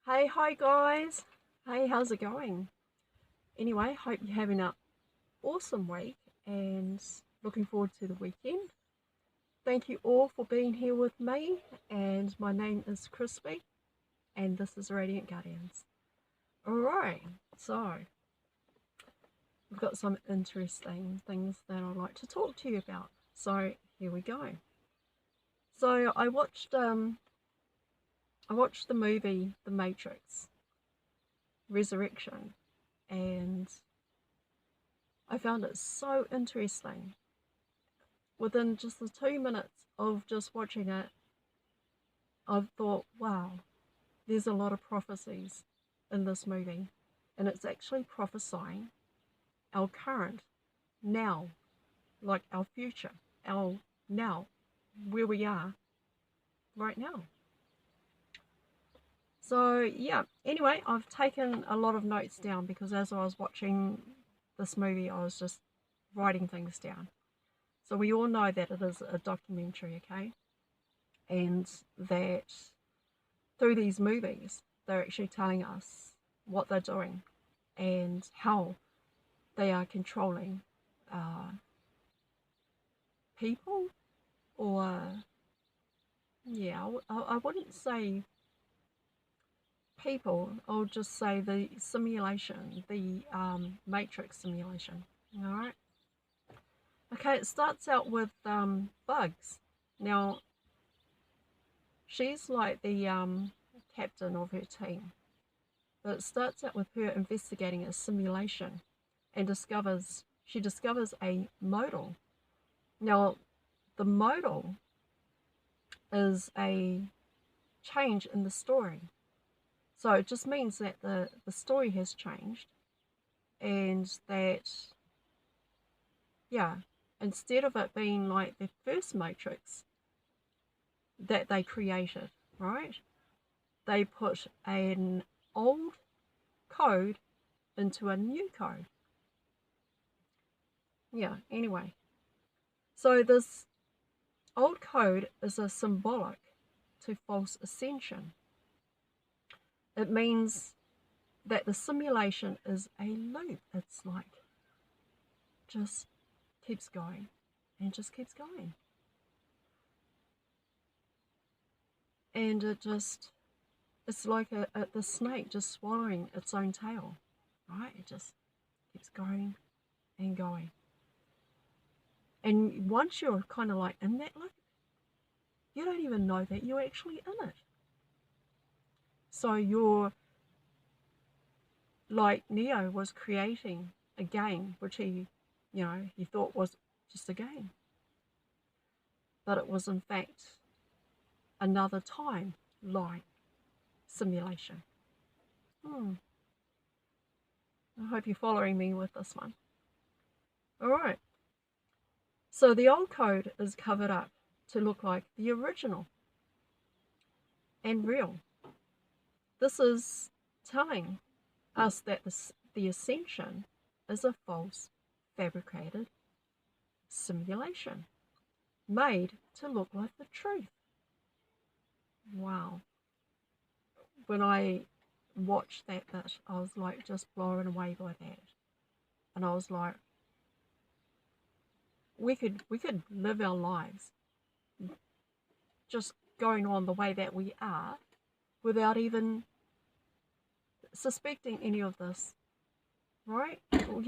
Hey, hi guys. Hey, how's it going? Anyway, hope you're having an awesome week and looking forward to the weekend. Thank you all for being here with me, and my name is Crispy, and this is Radiant Guardians. Alright, so we've got some interesting things that I'd like to talk to you about. So here we go. So I watched the movie The Matrix Resurrection, and I found it so interesting. Within just the 2 minutes of just watching it, I've thought, wow, there's a lot of prophecies in this movie. And it's actually prophesying our current, now, like our future, our now, where we are right now. So, yeah, anyway, I've taken a lot of notes down because as I was watching this movie, I was just writing things down. So, we all know that it is a documentary, okay? And that through these movies, they're actually telling us what they're doing and how they are controlling people, or yeah, I wouldn't say people, I'll just say the simulation, the matrix simulation. All right. Okay, it starts out with Bugs. Now, she's like the captain of her team, but it starts out with her investigating a simulation and she discovers a modal. Now, the modal is a change in the story. So it just means that the story has changed, and that, yeah, instead of it being like the first Matrix that they created, right? They put an old code into a new code. Yeah, anyway. So this old code is a symbolic to false ascension. It means that the simulation is a loop. It's like just keeps going and just keeps going. And it's like the snake just swallowing its own tail, right? It just keeps going and going. And once you're kind of like in that loop, you don't even know that you're actually in it. So you're like Neo was creating a game which he thought was just a game. But it was in fact another timeline simulation. I hope you're following me with this one. Alright. So the old code is covered up to look like the original and real. This is telling us that the ascension is a false, fabricated simulation made to look like the truth. Wow. When I watched that bit, I was like just blown away by that. And I was like, we could live our lives just going on the way that we are without even suspecting any of this, right?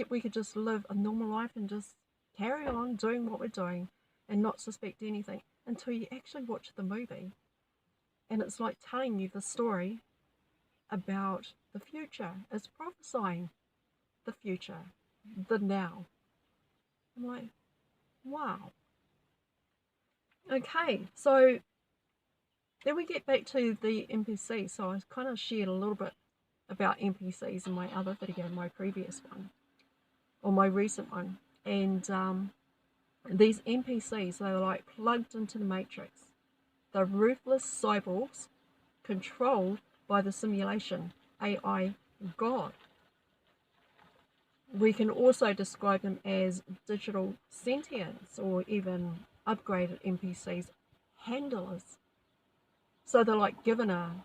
We could just live a normal life and just carry on doing what we're doing and not suspect anything until you actually watch the movie. And it's like telling you the story about the future. It's prophesying the future, the now. I'm like, wow. Okay, so then we get back to the NPC. So I kind of shared a little bit about NPCs in my other video, my previous one, or my recent one. And these NPCs, they're like plugged into the Matrix. They're ruthless cyborgs controlled by the simulation AI God. We can also describe them as digital sentients or even upgraded NPCs, handlers. So they're like given a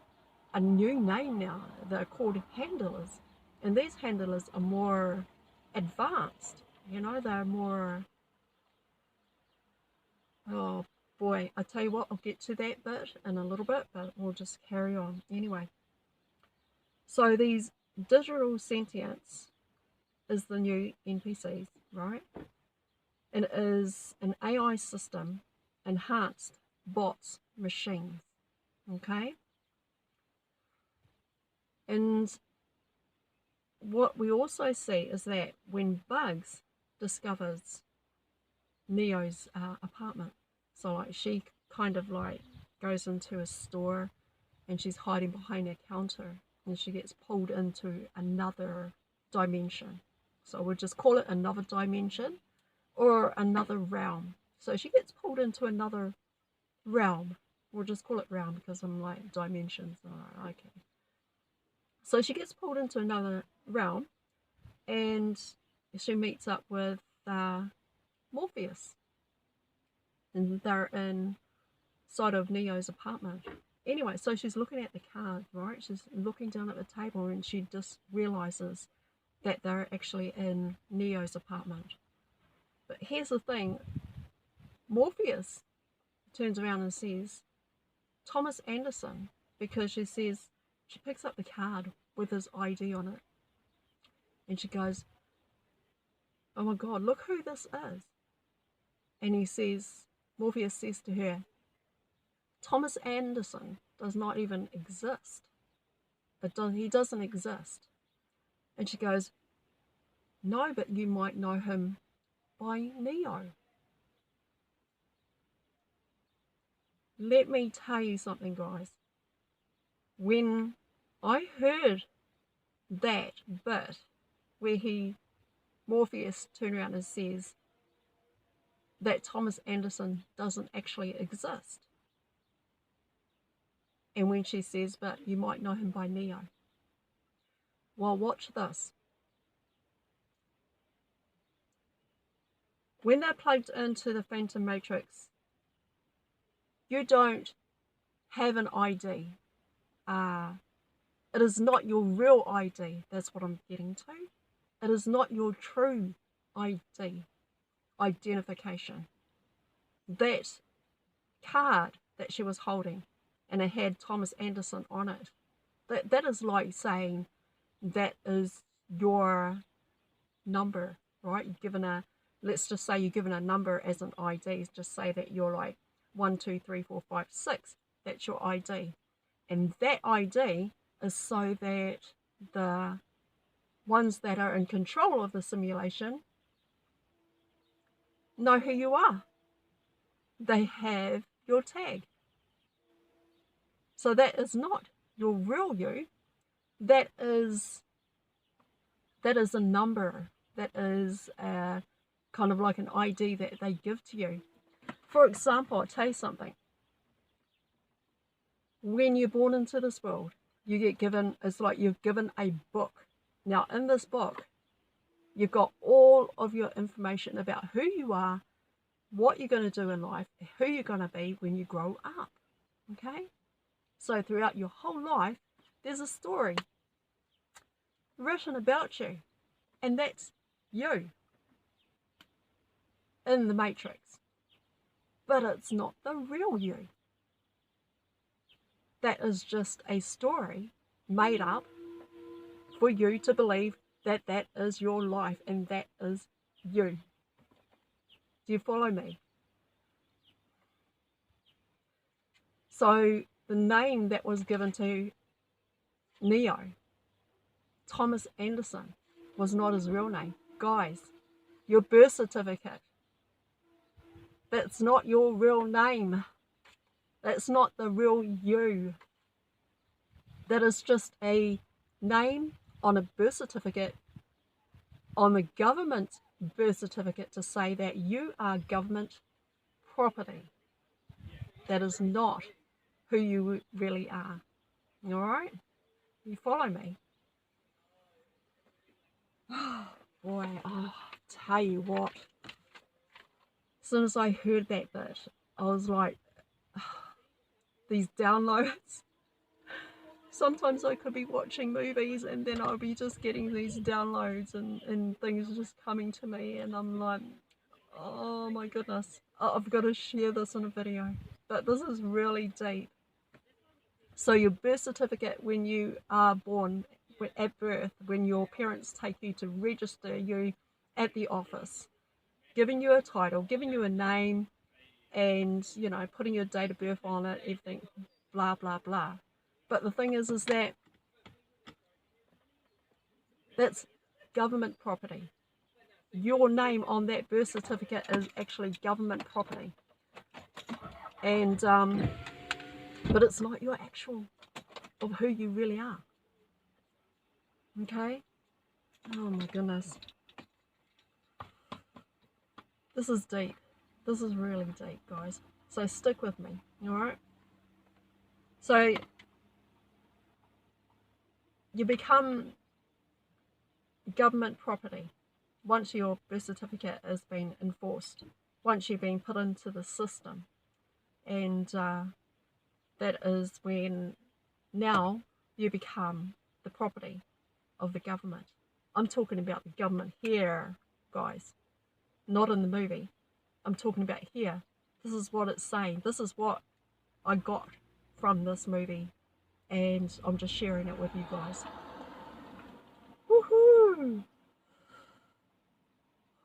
a new name now. They're called handlers. And these handlers are more advanced. You know, they're more, oh boy, I tell you what, I'll get to that bit in a little bit, but we'll just carry on anyway. So these digital sentients is the new NPCs, right? It is an AI system, enhanced bots, machines, okay? And what we also see is that when Bugs discovers Neo's apartment, so like she kind of like goes into a store and she's hiding behind a counter and she gets pulled into another dimension. So we'll just call it another dimension or another realm. So she gets pulled into another realm. We'll just call it realm because I'm like dimensions. Oh, okay. So she gets pulled into another realm and she meets up with Morpheus. And they're inside of Neo's apartment. Anyway, so she's looking at the card, right? She's looking down at the table and she just realizes that they're actually in Neo's apartment. But here's the thing. Morpheus turns around and says, Thomas Anderson, because she picks up the card with his ID on it. And she goes, oh my God, look who this is. And Morpheus says to her, Thomas Anderson does not even exist. He doesn't exist. And she goes, no, but you might know him by Neo. Let me tell you something, guys. When I heard that bit where Morpheus turns around and says that Thomas Anderson doesn't actually exist, and when she says, but you might know him by Neo. Well, watch this. When they're plugged into the Phantom Matrix, you don't have an ID. It is not your real ID. That's what I'm getting to. It is not your true ID, identification. That card that she was holding, and it had Thomas Anderson on it, that is like saying that is your number, right? Let's just say you're given a number as an ID. Just say that you're like 1, 2, 3, 4, 5, 6. That's your ID. And that ID is so that the ones that are in control of the simulation know who you are. They have your tag. So that is not your real you. That is a number. That is kind of like an ID that they give to you. For example, I'll tell you something. When you're born into this world, you get given, it's like you're given a book. Now, in this book, you've got all of your information about who you are, what you're going to do in life, who you're going to be when you grow up. Okay? So throughout your whole life, there's a story written about you. And that's you in the Matrix. But it's not the real you. That is just a story made up for you to believe that that is your life and that is you. Do you follow me? So the name that was given to Neo, Thomas Anderson, was not his real name. Guys, your birth certificate, that's not your real name. That's not the real you. That is just a name on a birth certificate, on the government birth certificate, to say that you are government property. That is not who you really are. All right? You follow me? Boy, oh, tell you what. As soon as I heard that bit, I was like, these downloads sometimes I could be watching movies and then I'll be just getting these downloads and things just coming to me, and I'm like, oh my goodness, I've got to share this in a video. But this is really deep. So your birth certificate, when you are born, at birth, when your parents take you to register you at the office, giving you a title, giving you a name, and, you know, putting your date of birth on it, everything, blah, blah, blah. But the thing is that that's government property. Your name on that birth certificate is actually government property. And, but it's not your actual, of who you really are. Okay? Oh my goodness. This is deep. This is really deep, guys. So stick with me, alright? So you become government property once your birth certificate has been enforced, once you've been put into the system. And that is when now you become the property of the government. I'm talking about the government here, guys, not in the movie. I'm talking about here. This is what it's saying. This is what I got from this movie, and I'm just sharing it with you guys. Woohoo!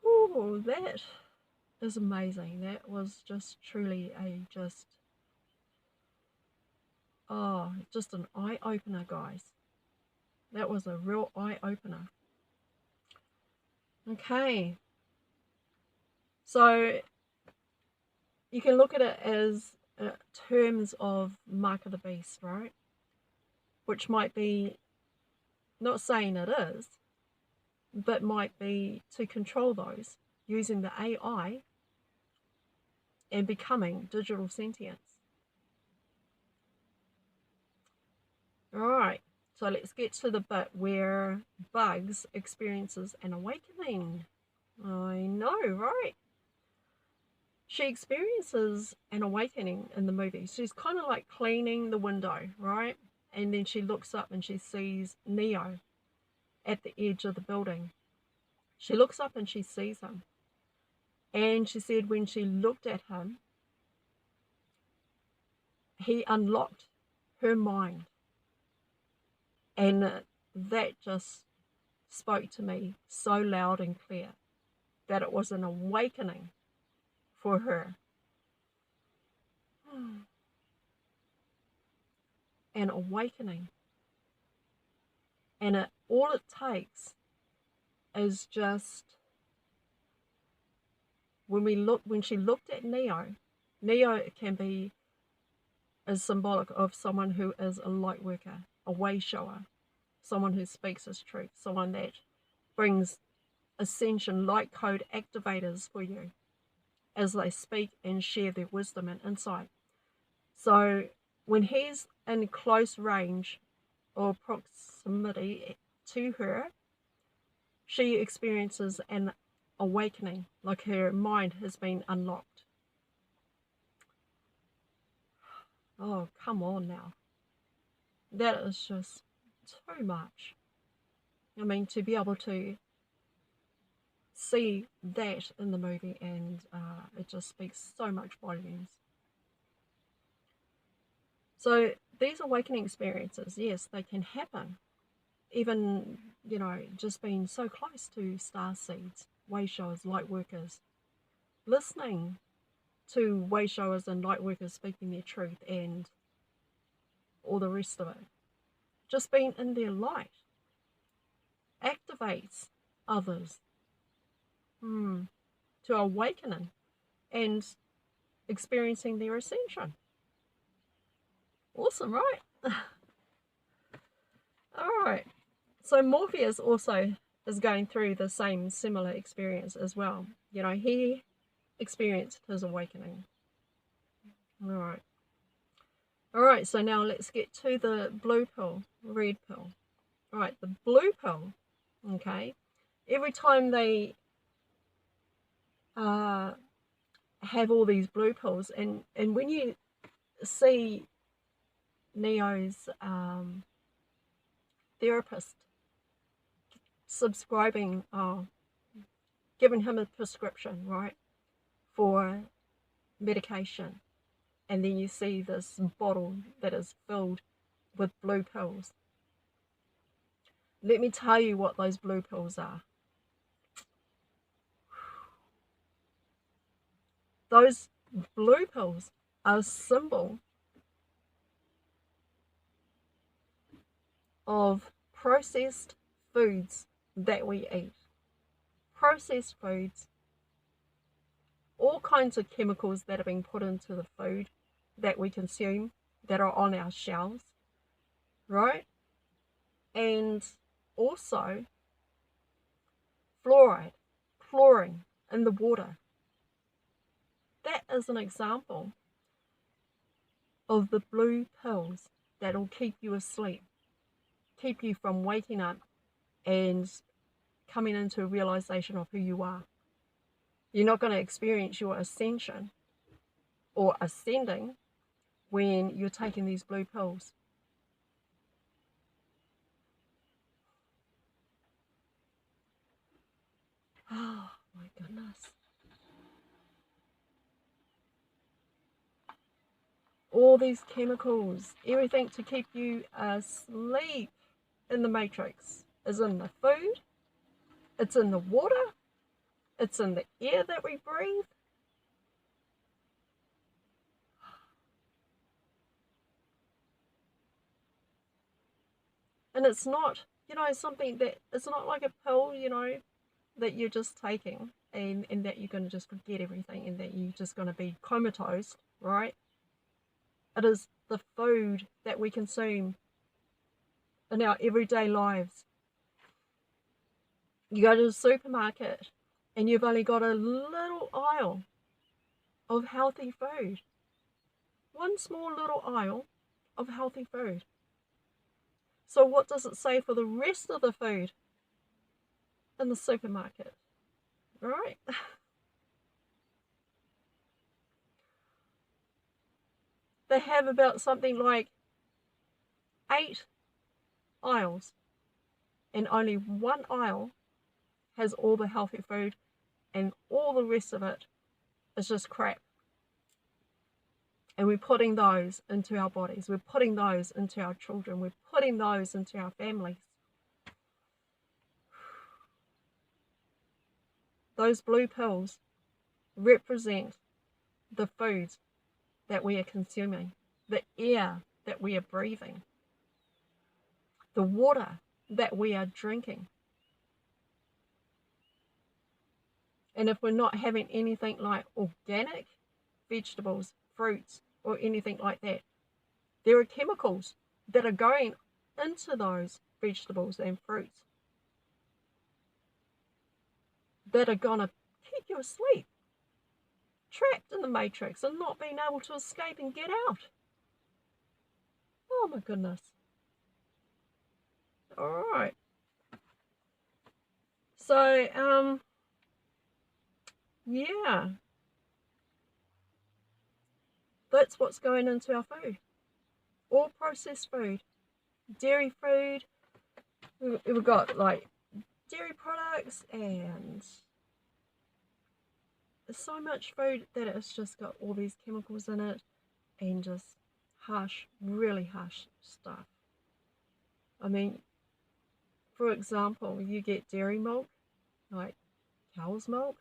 Oh, that is amazing. That was just truly just an eye-opener, guys. That was a real eye-opener. Okay. So you can look at it as terms of Mark of the Beast, right? Which might be, not saying it is, but might be to control those using the AI and becoming digital sentience. Alright, so let's get to the bit where Bugs experiences an awakening. I know, right? She experiences an awakening in the movie. She's kind of like cleaning the window, right? And then she looks up and she sees Neo at the edge of the building. She looks up and she sees him. And she said when she looked at him, he unlocked her mind. And that just spoke to me so loud and clear that it was an awakening for her. An awakening. And all it takes is just when she looked at Neo can be as symbolic of someone who is a light worker, a way shower, someone who speaks his truth, someone that brings ascension light code activators for you as they speak and share their wisdom and insight. So when he's in close range or proximity to her, she experiences an awakening, like her mind has been unlocked. Oh, come on now. That is just too much. I mean, to be able to see that in the movie, and it just speaks so much volumes. So these awakening experiences, yes, they can happen. Even, you know, just being so close to star seeds, way showers, light workers, listening to way showers and light workers speaking their truth and all the rest of it. Just being in their light activates others to awakening and experiencing their ascension. Awesome, right? Alright, so Morpheus also is going through the same similar experience as well. You know, he experienced his awakening. Alright, so now let's get to the blue pill, red pill. Alright, the blue pill, okay, every time they have all these blue pills, and when you see Neo's therapist subscribing, giving him a prescription, right, for medication, and then you see this bottle that is filled with blue pills. Let me tell you what those blue pills are. Those blue pills are a symbol of processed foods that we eat. Processed foods, all kinds of chemicals that are being put into the food that we consume, that are on our shelves, right? And also fluoride, chlorine in the water. That is an example of the blue pills that will keep you asleep, keep you from waking up and coming into a realization of who you are. You're not going to experience your ascension or ascending when you're taking these blue pills. Oh my goodness. All these chemicals, everything to keep you asleep in the matrix is in the food, it's in the water, it's in the air that we breathe. And it's not, something that, it's not like a pill, that you're just taking and that you're going to just forget everything and that you're just going to be comatose, right? It is the food that we consume in our everyday lives. You go to the supermarket and you've only got a little aisle of healthy food. One small little aisle of healthy food. So what does it say for the rest of the food in the supermarket? Right? They have about something like 8 aisles, and only one aisle has all the healthy food, and all the rest of it is just crap. And we're putting those into our bodies. We're putting those into our children. We're putting those into our families. Those blue pills represent the foods that we are consuming, the air that we are breathing, the water that we are drinking. And if we're not having anything like organic vegetables, fruits, or anything like that, there are chemicals that are going into those vegetables and fruits that are going to keep you asleep, trapped in the matrix and not being able to escape and get out. Oh my goodness. All right. So, yeah, that's what's going into our food. All processed food, dairy food. We've got like dairy products, and there's so much food that it's just got all these chemicals in it and just harsh, really harsh stuff. I mean, for example, you get dairy milk, like cow's milk.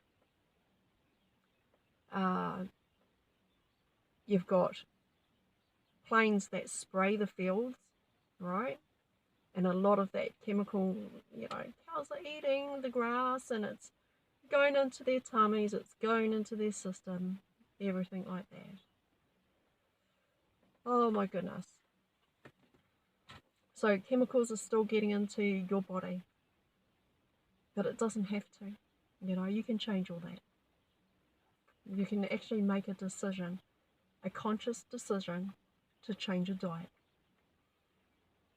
You've got planes that spray the fields, right? And a lot of that chemical, cows are eating the grass and it's going into their tummies, it's going into their system, everything like that. Oh my goodness. So chemicals are still getting into your body, but it doesn't have to. You can change all that. You can actually make a decision, a conscious decision, to change your diet.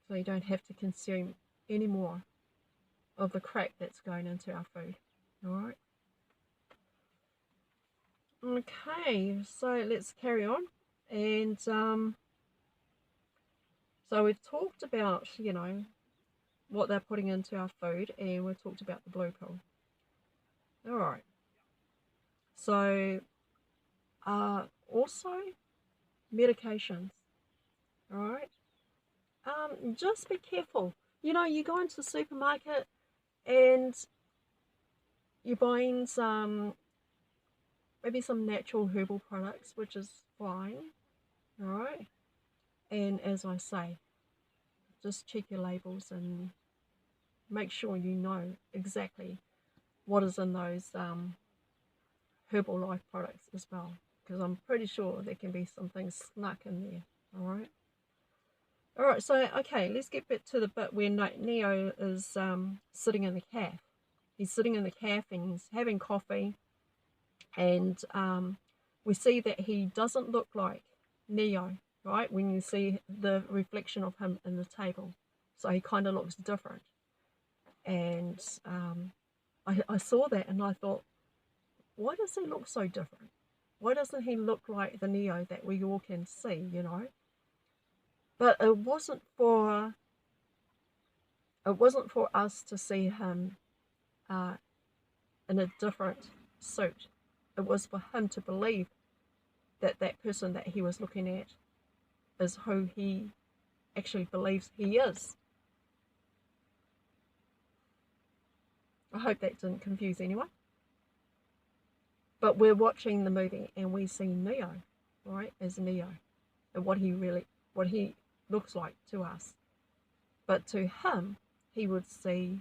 So you don't have to consume any more of the crap that's going into our food. Alright? Okay, so let's carry on. And so we've talked about, what they're putting into our food, and we talked about the blue pill. All right. So, also medications. All right. Just be careful. You know, you go into the supermarket and you're buying maybe some natural herbal products, which is fine. All right. And as I say, just check your labels and make sure you know exactly what is in those herbal life products as well, because I'm pretty sure there can be some things snuck in there. All right, so okay, let's get back to the bit where Neo is sitting in the cafe. He's sitting in the cafe and he's having coffee, and we see that he doesn't look like Neo, right, when you see the reflection of him in the table. So he kind of looks different. And I saw that and I thought, why does he look so different? Why doesn't he look like the Neo that we all can see, you know? But it wasn't for us to see him in a different suit. It was for him to believe that that person that he was looking at is who he actually believes he is. I hope that didn't confuse anyone. But we're watching the movie and we see Neo, right, as Neo, and what he looks like to us. But to him, he would see,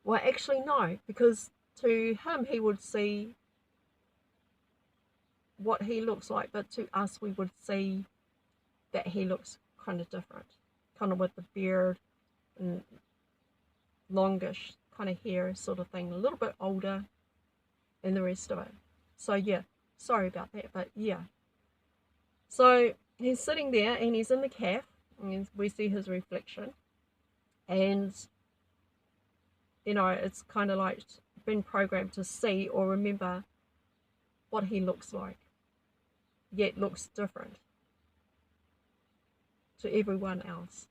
well, actually no, because to him he would see what he looks like, but to us we would see that he looks kind of different, kind of with the beard and longish kind of hair sort of thing, a little bit older and the rest of it. So yeah, sorry about that, but yeah. So he's sitting there and he's in the cafe and we see his reflection, and you know, it's kind of like been programmed to see or remember what he looks like, yet looks different to everyone else.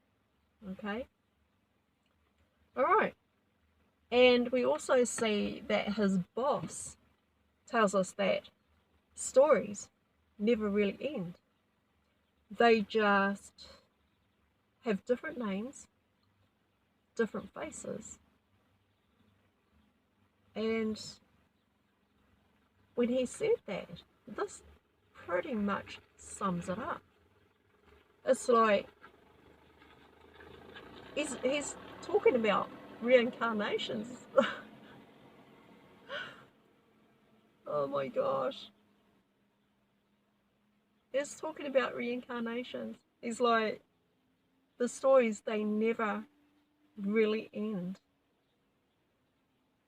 Okay? All right. And we also see that his boss tells us that stories never really end. They just have different names, different faces. And when he said that, this pretty much sums it up. It's like he's talking about reincarnations. Oh my gosh. He's talking about reincarnations. He's like, the stories, they never really end.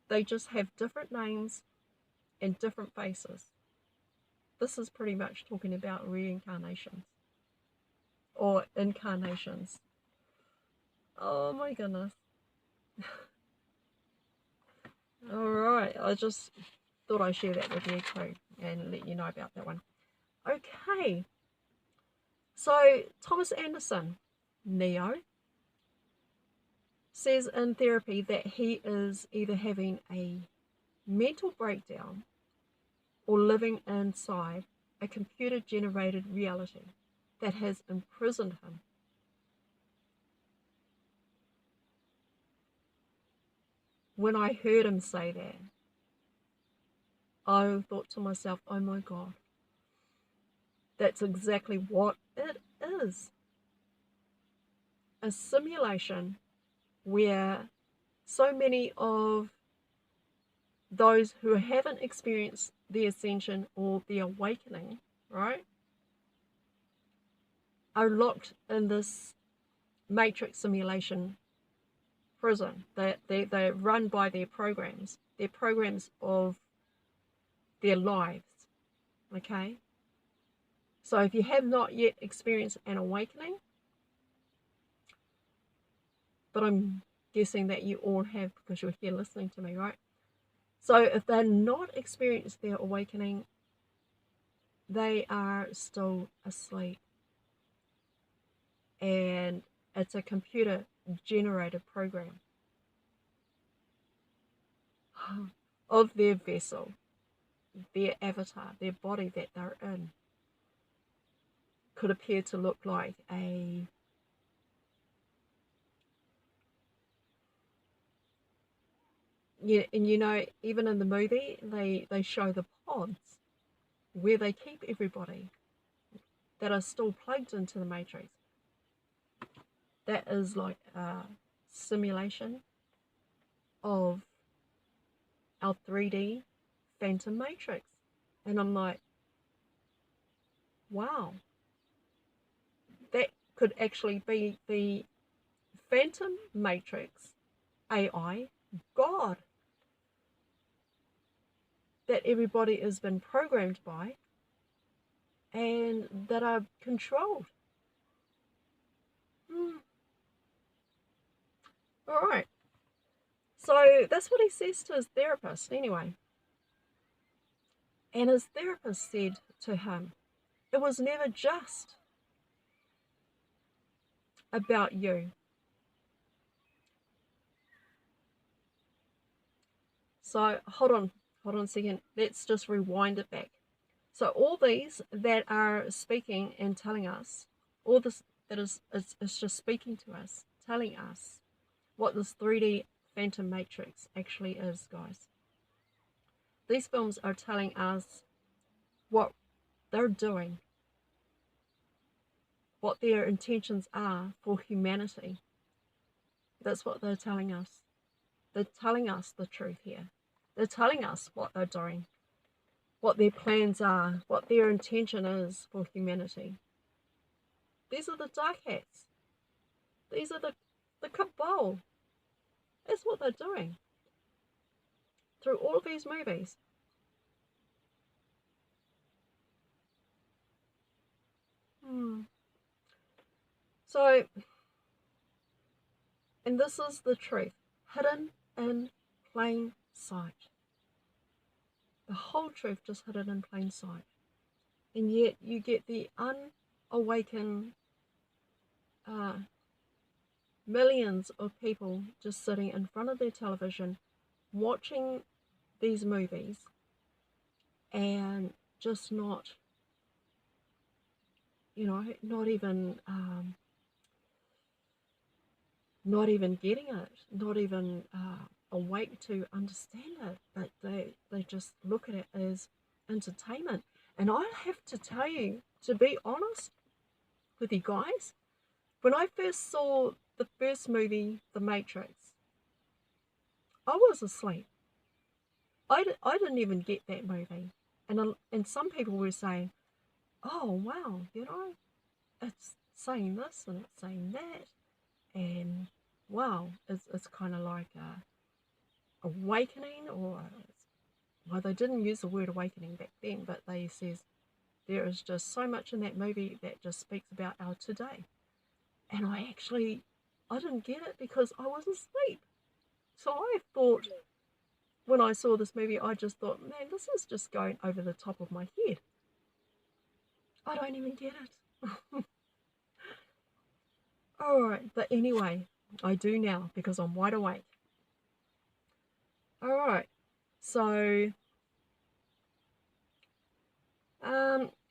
They just have different names and different faces. This is pretty much talking about reincarnations or incarnations. Oh my goodness. Alright, I just thought I'd share that with you too and let you know about that one. Okay, so Thomas Anderson, Neo, says in therapy that he is either having a mental breakdown or living inside a computer-generated reality that has imprisoned him. When I heard him say that, I thought to myself, oh my God, that's exactly what it is. A simulation where so many of those who haven't experienced the ascension or the awakening, right, are locked in this matrix simulation prison. They're run by their programs of their lives, okay? So if you have not yet experienced an awakening, but I'm guessing that you all have because you're here listening to me, right? So if they're not experienced their awakening, they are still asleep. And It's a computer generated program of their vessel, their avatar, their body that they're in. Could appear to look like a and even in the movie they show the pods where they keep everybody that are still plugged into the matrix. That is like a simulation of our 3D phantom matrix. And I'm like, wow, that could actually be the phantom matrix AI God that everybody has been programmed by and that are controlled. All right. So that's what he says to his therapist anyway. And his therapist said to him, it was never just about you. So hold on a second. Let's just rewind it back. So all these that are speaking and telling us, all this that is just speaking to us, telling us what this 3D phantom matrix actually is, guys. These films are telling us what they're doing, what their intentions are for humanity. That's what they're telling us. They're telling us the truth here. They're telling us what they're doing, what their plans are, what their intention is for humanity. These are the dark hats. These are the cabal. That's what they're doing through all of these movies. So, and this is the truth, hidden in plain sight. The whole truth just hidden in plain sight. And yet you get the unawakened millions of people just sitting in front of their television watching these movies and just not not even getting it, not even awake to understand it, but they just look at it as entertainment. And I have to tell you, to be honest with you guys, when I first saw the first movie, The Matrix, I was asleep. I didn't even get that movie. And some people were saying, oh, wow, it's saying this and it's saying that. And wow, it's kind of like a awakening, or well, they didn't use the word awakening back then, but they says there is just so much in that movie that just speaks about our today. And I didn't get it because I was asleep. So I thought, when I saw this movie, I just thought, man, this is just going over the top of my head. I don't even get it. Alright, but anyway, I do now because I'm wide awake. Alright, so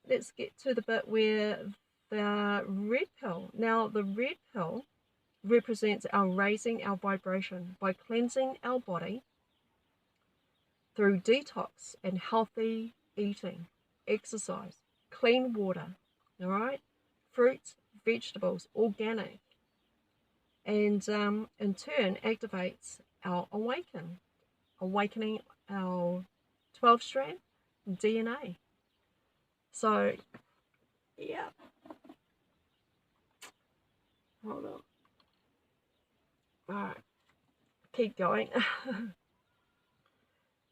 let's get to the bit where the red pill. Now, the red pill represents our raising our vibration by cleansing our body through detox and healthy eating, exercise, clean water, all right, fruits, vegetables, organic, and in turn activates our awakening our 12-strand DNA. So, yeah. Hold on. Alright. Keep going.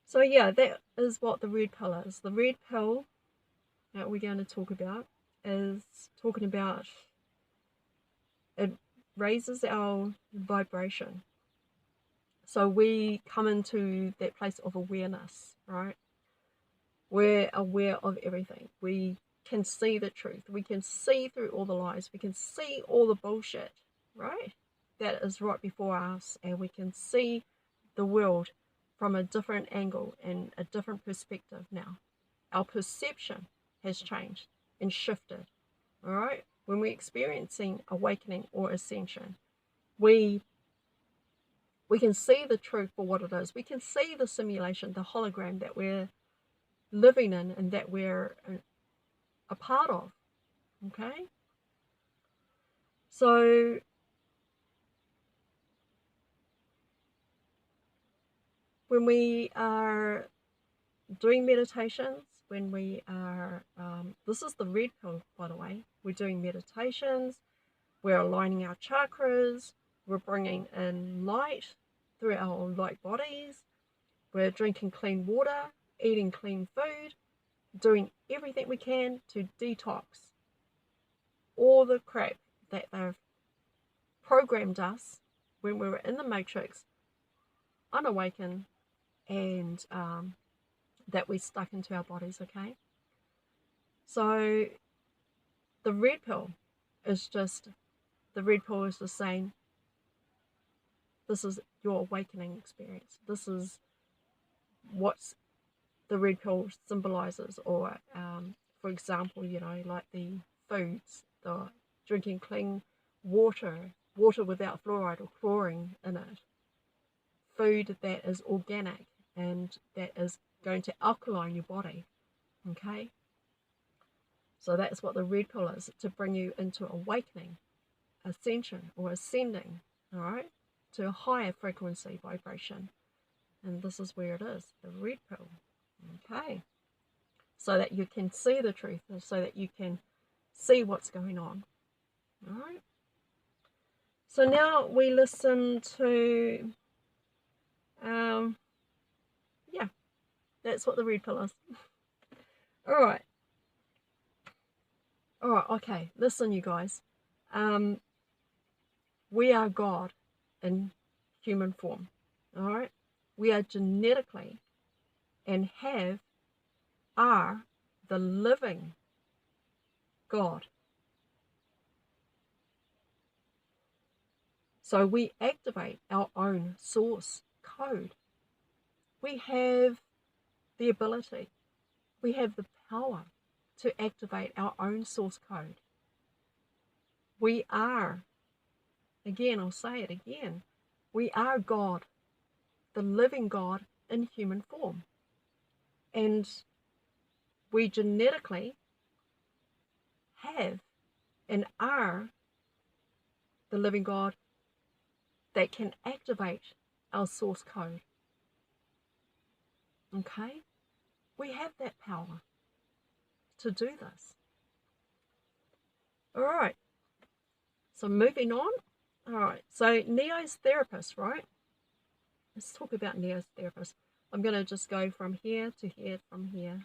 So, yeah, that is what the red pill is. The red pill that we're going to talk about is talking about it raises our vibration. So we come into that place of awareness, right? We're aware of everything. We can see the truth. We can see through all the lies. We can see all the bullshit, right? That is right before us, and we can see the world from a different angle and a different perspective now. Our perception has changed and shifted, all right? When we're experiencing awakening or ascension, we can see the truth for what it is. We can see the simulation, the hologram that we're living in and that we're a part of, okay? So when we are doing meditations, when we are, this is the red pill, by the way, we're doing meditations, we're aligning our chakras, we're bringing in light through our light bodies, we're drinking clean water, eating clean food, doing everything we can to detox all the crap that they've programmed us when we were in the matrix, unawakened, and that we stuck into our bodies, okay? So the red pill is just saying, this is your awakening experience. This is what the red pill symbolizes. Or, for example, like the foods, the drinking clean water without fluoride or chlorine in it, food that is organic and that is going to alkaline your body, okay? So that's what the red pill is, to bring you into awakening, ascension, or ascending, all right, to a higher frequency vibration. And this is where it is, the red pill, okay? So that you can see the truth, so that you can see what's going on, all right? So now we listen to, yeah, that's what the red pill is. All right. All right, okay, listen, you guys. We are God in human form, all right? We are genetically and are the living God. So we activate our own source code. We have the ability, we have the power to activate our own source code. We are, again, I'll say it again, we are God, the living God in human form. And we genetically have and are the living God that can activate our source code. Okay? We have that power to do this. All right. So moving on. All right. So Neo's therapist, right? Let's talk about Neo's therapist. I'm going to just go from here to here, from here,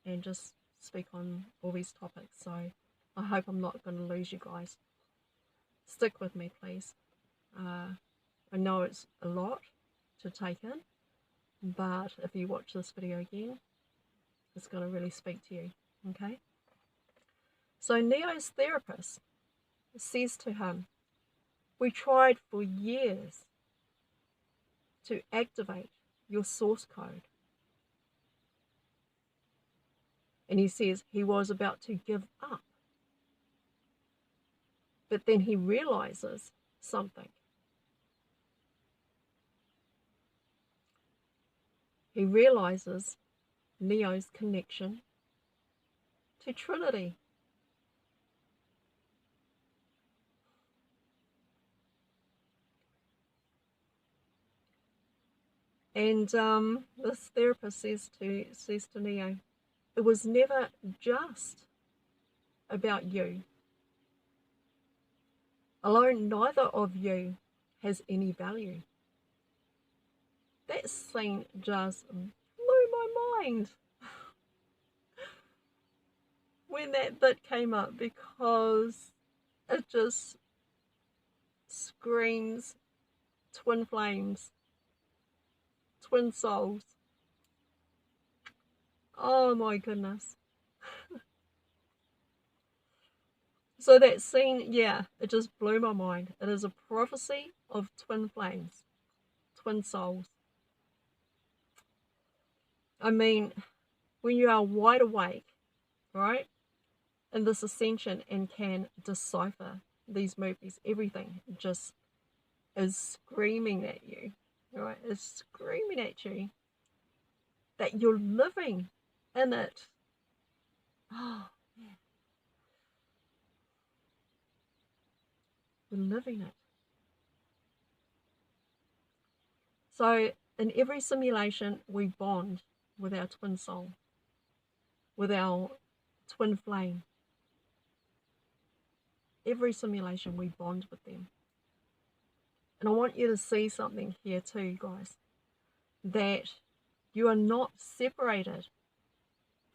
and just speak on all these topics. So I hope I'm not going to lose you guys. Stick with me, please. I know it's a lot to take in, but if you watch this video again, it's going to really speak to you, okay? So Neo's therapist says to him, we tried for years to activate your source code. And he says he was about to give up. But then he realizes something. He realizes Neo's connection to Trinity. And this therapist says to Neo, it was never just about you. Alone, neither of you has any value. That scene just blew my mind when that bit came up, because it just screams twin flames, twin souls. Oh my goodness. So that scene, yeah, it just blew my mind. It is a prophecy of twin flames, twin souls. I mean, when you are wide awake, right, in this ascension and can decipher these movies, everything just is screaming at you, right? It's screaming at you that you're living in it. Oh, yeah. You're living it. So in every simulation, we bond with our twin soul, with our twin flame. Every simulation, we bond with them. And I want you to see something here too, guys, that you are not separated,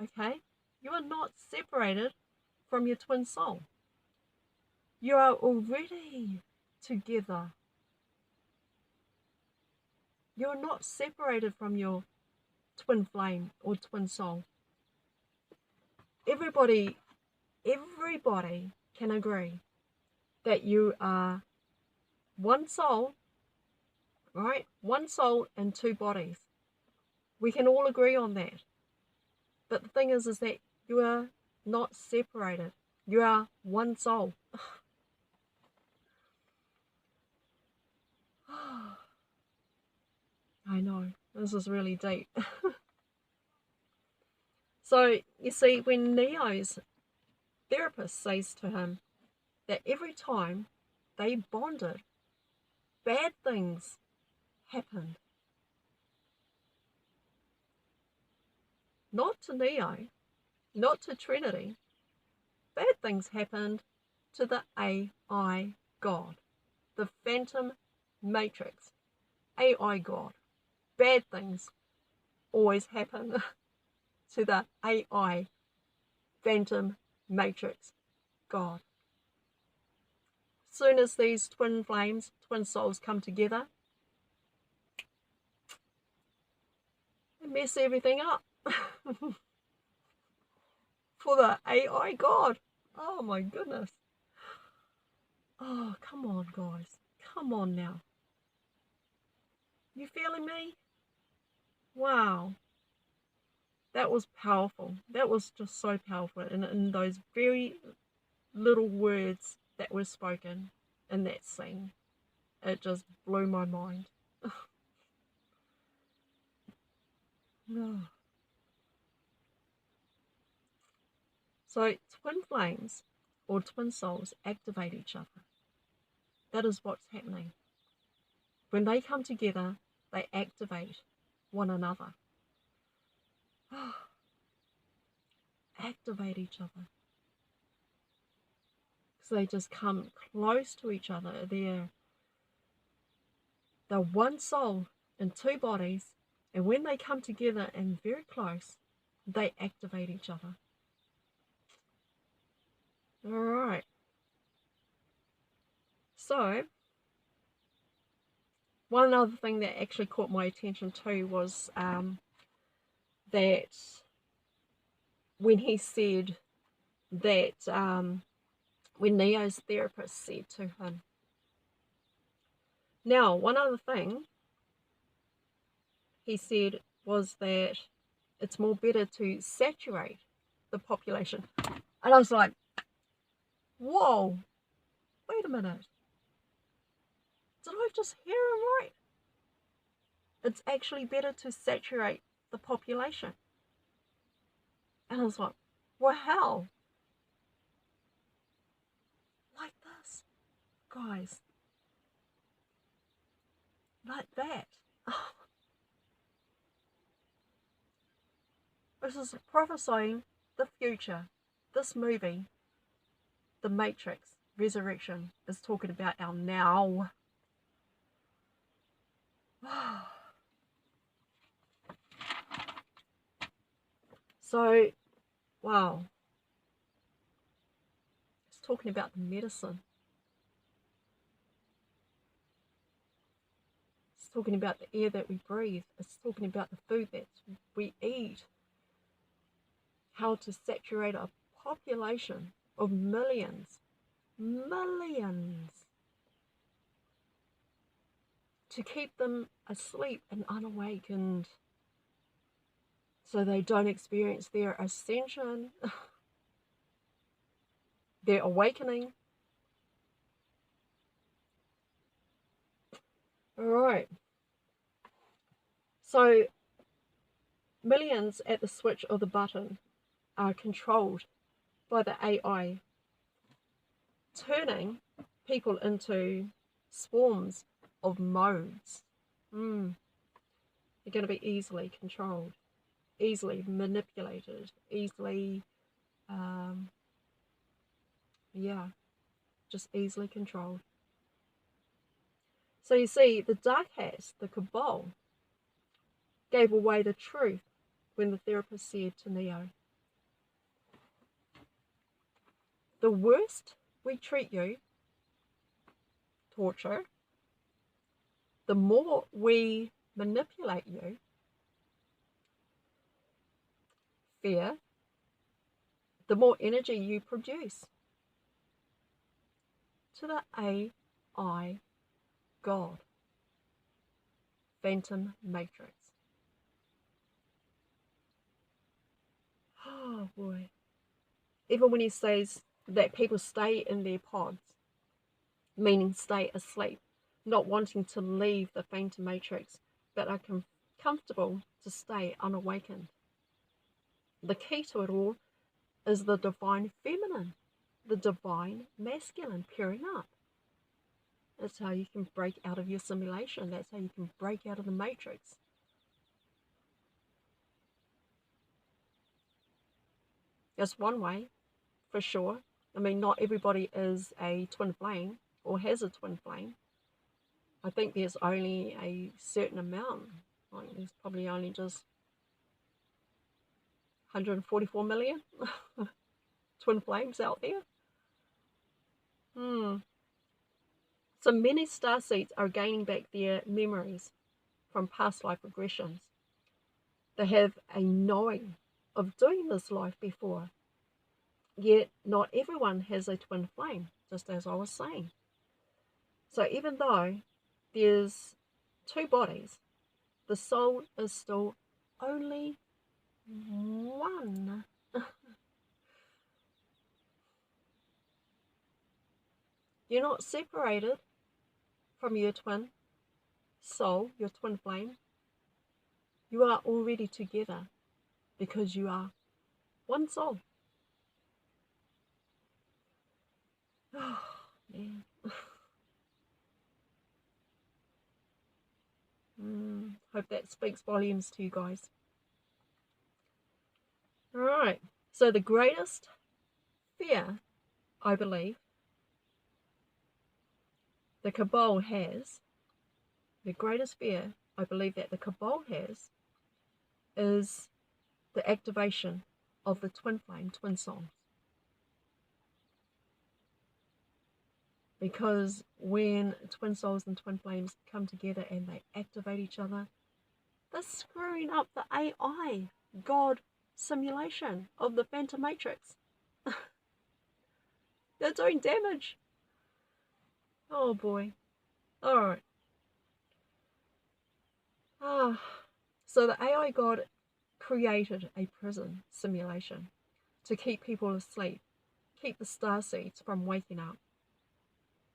okay? You are not separated from your twin soul. You are already together. You're not separated from your twin flame or twin soul. Everybody can agree that you are one soul, right? One soul and two bodies. We can all agree on that. But the thing is that you are not separated. You are one soul. I know, this is really deep. So, you see, when Neo's therapist says to him that every time they bonded, bad things happened. Not to Neo, not to Trinity. Bad things happened to the AI God, the Phantom Matrix. AI God. Bad things always happen to the AI Phantom Matrix God. As soon as these twin flames, twin souls come together, they mess everything up for the AI God. Oh my goodness. Oh, come on, guys. Come on now. You feeling me? Wow. That was powerful. That was just so powerful. And in those very little words that were spoken in that scene, it just blew my mind. So twin flames or twin souls activate each other. That is what's happening. When they come together, they activate one another. Activate each other. So they just come close to each other. They're one soul in two bodies, and when they come together and very close, they activate each other. All right. So, one other thing that actually caught my attention too was that when he said that when Neo's therapist said to him, now one other thing he said was that it's more better to saturate the population. And I was like, whoa, wait a minute. Did I just hear him right? It's actually better to saturate the population. And I was like, well, how? Like this, guys. Like that. This is prophesying the future. This movie, The Matrix Resurrection, is talking about our now. So, wow. It's talking about the medicine. It's talking about the air that we breathe. It's talking about the food that we eat. How to saturate a population of millions millions to keep them asleep and unawakened so they don't experience their ascension, their awakening. All right. So millions at the switch of the button are controlled by the AI, turning people into swarms of modes. They're going to be easily controlled, easily manipulated, easily, just easily controlled. So you see, the dark hats, the cabal, gave away the truth when the therapist said to Neo, the worse we treat you, torture, the more we manipulate you, fear, the more energy you produce. To the AI God, Phantom Matrix. Oh boy. Even when he says that people stay in their pods, meaning stay asleep, not wanting to leave the Phantom Matrix, but are comfortable to stay unawakened. The key to it all is the divine feminine, the divine masculine pairing up. That's how you can break out of your simulation. That's how you can break out of the matrix. That's one way, for sure. I mean, not everybody is a twin flame or has a twin flame. I think there's only a certain amount. Like there's probably only just 144 million twin flames out there. So many starseeds are gaining back their memories from past life regressions. They have a knowing of doing this life before. Yet not everyone has a twin flame, just as I was saying. So even though there's two bodies, the soul is still only one. You're not separated from your twin soul, your twin flame. You are already together because you are one soul. Oh, man. Hope that speaks volumes to you guys. All right. So the greatest fear, I believe, the cabal has, the greatest fear I believe that the cabal has is the activation of the twin flame, twin souls. Because when twin souls and twin flames come together and they activate each other, they're screwing up the AI God simulation of the Phantom Matrix. They're doing damage. Oh boy. Alright. So the AI God created a prison simulation to keep people asleep, keep the starseeds from waking up.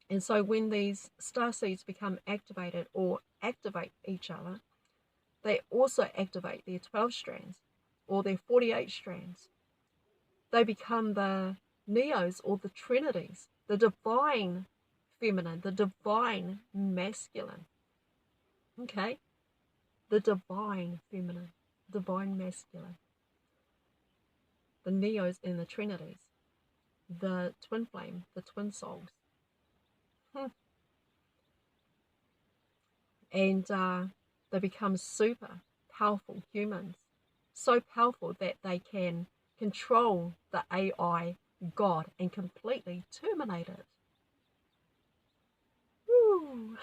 And so when these starseeds become activated or activate each other, they also activate their 12 strands or their 48 strands. They become the neos or the trinities, the divine feminine, the divine masculine. Okay? The divine feminine, divine masculine. The neos and the trinities, the twin flame, the twin souls. And they become super powerful humans, so powerful that they can control the AI God and completely terminate it. Woo.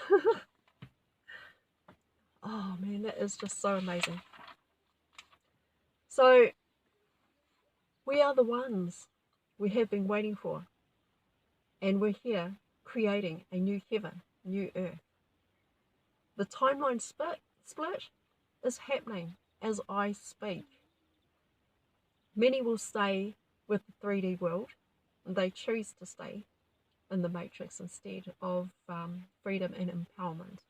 Oh man, that is just so amazing. So we are the ones we have been waiting for. And we're here creating a new heaven, new earth. The timeline split is happening as I speak. Many will stay with the 3D world, and they choose to stay in the matrix instead of freedom and empowerment.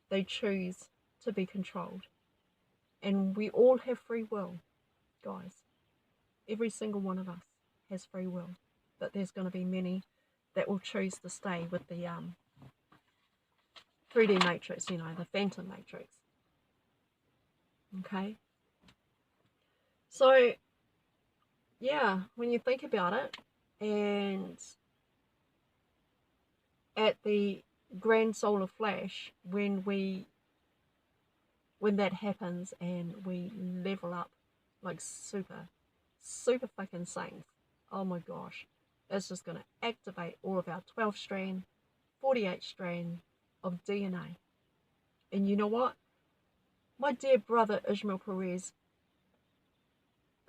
They choose to be controlled. And we all have free will, guys. Every single one of us has free will. But there's going to be many that will choose to stay with the 3D matrix, you know, the phantom matrix. Okay? So, yeah, when you think about it, and at the grand solar flash, when that happens and we level up like super fucking saints, oh my gosh, it's just going to activate all of our 12 strand, 48 strand of DNA. And you know what? My dear brother Ishmael Perez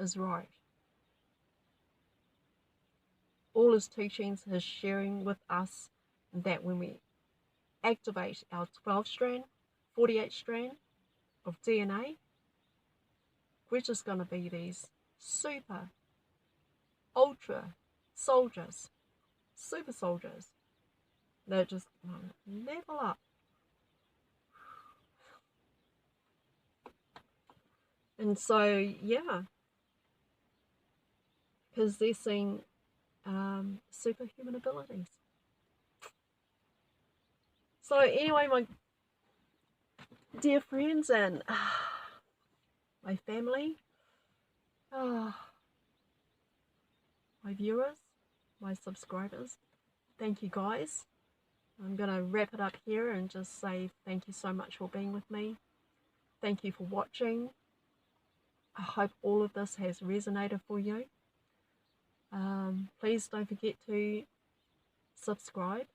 is right. All his teachings, his sharing with us, that when we activate our 12 strand, 48 strand of DNA, we're just going to be these super, ultra soldiers, super soldiers that just level up. And so, yeah, possessing superhuman abilities. So anyway, my dear friends and my family, my viewers, my subscribers, thank you guys. I'm going to wrap it up here and just say thank you so much for being with me. Thank you for watching. I hope all of this has resonated for you. Please don't forget to subscribe,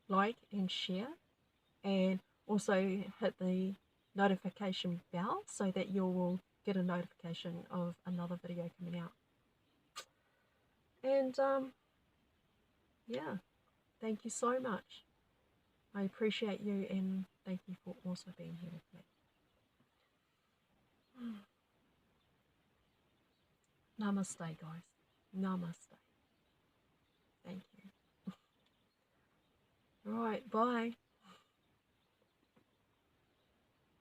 like and share, and also hit the notification bell so that you will get a notification of another video coming out. And yeah, thank you so much. I appreciate you, and thank you for also being here with me. Namaste, guys. Namaste. Thank you. All right, bye.